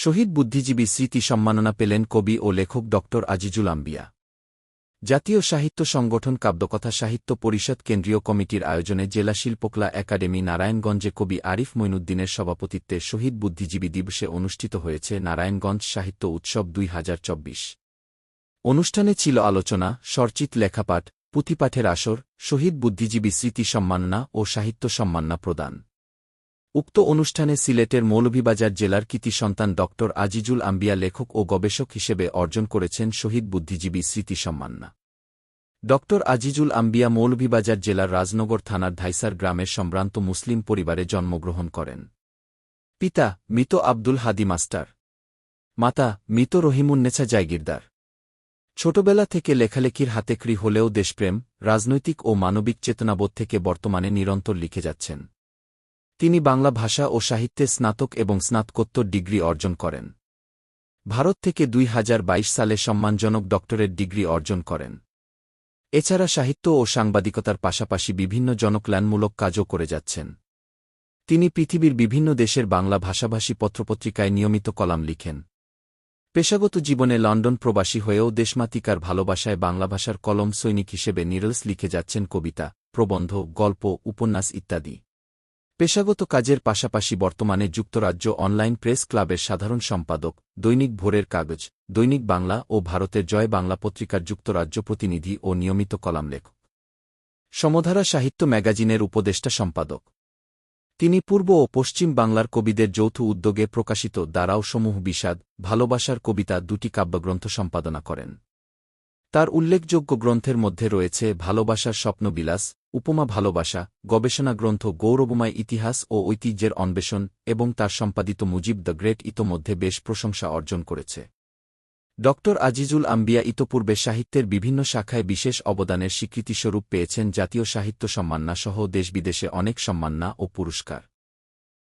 শহীদ বুদ্ধিজীবী স্মৃতি সম্মাননা পেলেন কবি ও লেখক ড আজিজুল আম্বিয়া। জাতীয় সাহিত্য সংগঠন কাব্যকথা সাহিত্য পরিষদ কেন্দ্রীয় কমিটির আয়োজনে জেলা শিল্পকলা একাডেমি নারায়ণগঞ্জে কবি আরিফ মঈনুদ্দিনের সভাপতিত্বে শহীদ বুদ্ধিজীবী দিবসে অনুষ্ঠিত হয়েছে নারায়ণগঞ্জ সাহিত্য উৎসব ২০২৪। অনুষ্ঠানে ছিল আলোচনা, স্বরচিত লেখাপাঠ, পুঁথিপাঠের আসর, শহীদ বুদ্ধিজীবী স্মৃতি সম্মাননা ও সাহিত্য সম্মাননা প্রদান। উক্ত অনুষ্ঠানে সিলেটের মৌলভীবাজার জেলার কৃতি সন্তান ড আজিজুল আম্বিয়া লেখক ও গবেষক হিসেবে অর্জন করেছেন শহীদ বুদ্ধিজীবী স্মৃতি সম্মাননা। ড আজিজুল আম্বিয়া মৌলভীবাজার জেলার রাজনগর থানার ধাইসার গ্রামের সম্ভ্রান্ত মুসলিম পরিবারে জন্মগ্রহণ করেন। পিতা মৃত আব্দুল হাদি মাস্টার, মাতা মৃত রহিমুন্নেছা জায়গিরদার। ছোটবেলা থেকে লেখালেখির হাতেখড়ি হলেও দেশপ্রেম, রাজনৈতিক ও মানবিক চেতনাবোধ থেকে বর্তমানে নিরন্তর লিখে যাচ্ছেন। তিনি বাংলা ভাষা ও সাহিত্যে স্নাতক এবং স্নাতকোত্তর ডিগ্রি অর্জন করেন। ভারত থেকে ২০২২ সালে সম্মানজনক ডক্টরেট ডিগ্রি অর্জন করেন। এছাড়া সাহিত্য ও সাংবাদিকতার পাশাপাশি বিভিন্ন জনকল্যাণমূলক কাজও করে যাচ্ছেন। তিনি পৃথিবীর বিভিন্ন দেশের বাংলা ভাষাভাষী পত্রপত্রিকায় নিয়মিত কলাম লিখেন। পেশাগত জীবনে লন্ডন প্রবাসী হয়েও দেশমাতৃকার ভালোবাসায় বাংলা ভাষার কলম সৈনিক হিসেবে নিরলস লিখে যাচ্ছেন কবিতা, প্রবন্ধ, গল্প, উপন্যাস ইত্যাদি। পেশাগত কাজের পাশাপাশি বর্তমানে যুক্তরাজ্য অনলাইন প্রেস ক্লাবের সাধারণ সম্পাদক, দৈনিক ভোরের কাগজ, দৈনিক বাংলা ও ভারতের জয় বাংলা পত্রিকার যুক্তরাজ্য প্রতিনিধি ও নিয়মিত কলাম লেখক। সমধারা সাহিত্য ম্যাগাজিনের উপদেষ্টা সম্পাদক। তিনি পূর্ব ও পশ্চিম বাংলার কবিদের যৌথ উদ্যোগে প্রকাশিত দাঁড়াও সমূহ বিষাদ, ভালোবাসার কবিতা দুটি কাব্যগ্রন্থ সম্পাদনা করেন। তার উল্লেখযোগ্য গ্রন্থের মধ্যে রয়েছে ভালোবাসার স্বপ্নবিলাস, উপমা ভালোবাসা, গবেষণা গ্রন্থ গৌরবময় ইতিহাস ও ঐতিহ্যের অন্বেষণ এবং তার সম্পাদিত মুজিব দ্য গ্রেট ইতোমধ্যে বেশ প্রশংসা অর্জন করেছে। ড আজিজুল আম্বিয়া ইতোপূর্বে সাহিত্যের বিভিন্ন শাখায় বিশেষ অবদানের স্বীকৃতিস্বরূপ পেয়েছেন জাতীয় সাহিত্য সম্মাননা সহ দেশবিদেশে অনেক সম্মাননা ও পুরস্কার।